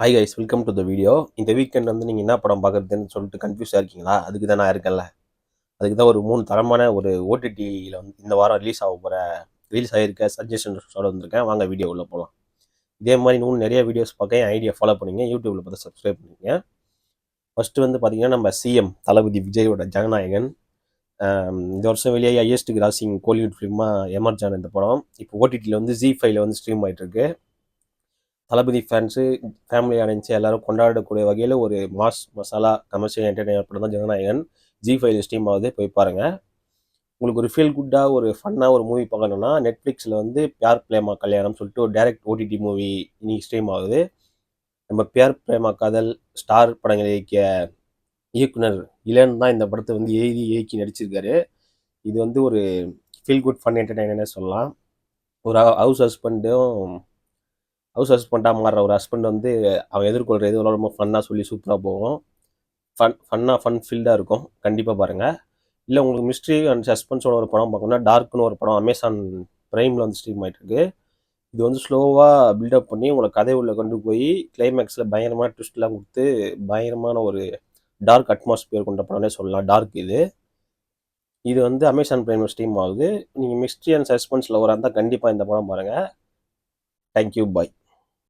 Hi guys, welcome to the video. இந்த weekend வந்து நீங்கள் என்ன படம் பார்க்குறதுன்னு சொல்லிட்டு கன்ஃபியூஸாக இருக்கீங்களா? அதுக்கு தான் நான் இருக்கேன்ல. அதுக்கு தான் ஒரு 3 தரமான ஒரு ஓடிடியில் வந்து இந்த வாரம் ரிலீஸ் ஆகியிருக்க சஜஷன்ஸோட வந்திருக்கேன். வாங்க வீடியோ உள்ள போகலாம். இதே மாதிரி இன்னும் நிறைய வீடியோஸ் பார்க்க என் ஐடியா ஃபாலோ பண்ணிங்க. யூடியூப்பில் பார்த்து சப்ஸ்கிரைப் பண்ணிங்க. ஃபஸ்ட்டு வந்து பார்த்தீங்கன்னா நம்ம சிஎம் தளபதி விஜயோட ஜனநாயகன். இந்த வருஷம் வெளியாகி ஹையஸ்ட் கிராசிங் கோலிவுட் ஃபிலிமாக எமர்ஜ் ஆன இந்த படம் இப்போ ஓடிடியில் வந்து ஜி5ல வந்து ஸ்ட்ரீம் ஆகிட்டு இருக்கு. தளபதி ஃபேன்ஸு ஃபேமிலி ஆடியன்ஸு எல்லாரும் கொண்டாடக்கூடிய வகையில் ஒரு மாஸ் மசாலா கமர்ஷியல் என்டர்டைனர் படம் தான் ஜனநாயகன். ஜி5 ஸ்ட்ரீம் ஆகுது, போய் பாருங்கள். உங்களுக்கு ஒரு ஃபீல் குட்டாக ஒரு ஃபன்னாக ஒரு மூவி பார்க்கணுன்னா நெட்ஃப்ளிக்ஸில் வந்து பியார் பிரேமா கல்யாணம் சொல்லிட்டு ஒரு டைரக்ட் ஓடிடி மூவி இன்னைக்கு ஸ்ட்ரீம் ஆகுது. நம்ம பியார் பிரேமா காதல் ஸ்டார் படங்களை இயக்கிய இயக்குனர் இளன் தான் இந்த படத்தை வந்து இயக்கி நடிச்சிருக்காரு. இது வந்து ஒரு ஃபீல் குட் ஃபன் என்டர்டைனர்னே சொல்லலாம். ஒரு ஹவுஸ் ஹஸ்பண்டாக மாறுற ஒரு ஹஸ்பண்ட் வந்து அவன் எதிர்கொள்கிற இதெல்லாம் ரொம்ப ஃபன்னாக சொல்லி சூப்பராக போகும். ஃபன் ஃபீல்டாக இருக்கும். கண்டிப்பாக பாருங்கள். இல்லை உங்களுக்கு மிஸ்ட்ரி அண்ட் சஸ்பென்ஸோட ஒரு படம் பார்க்கணும்னா டார்க்னு ஒரு படம் அமேசான் ப்ரைமில் வந்து ஸ்ட்ரீம் ஆகிட்டு இருக்கு. இது வந்து ஸ்லோவாக பில்டப் பண்ணி உங்களை கதை உள்ள கொண்டு போய் கிளைமேக்ஸில் பயங்கரமான ட்விஸ்ட்லாம் கொடுத்து பயங்கரமான ஒரு டார்க் அட்மாஸ்பியர் கொண்ட படம்னே சொல்லலாம். டார்க் இது வந்து அமேசான் ப்ரைமில் ஸ்ட்ரீம் ஆகுது. நீங்கள் மிஸ்ட்ரி அண்ட் சஸ்பென்ஸ் லவராக இருந்தால் கண்டிப்பாக இந்த படம் பாருங்கள். தேங்க்யூ, பாய்.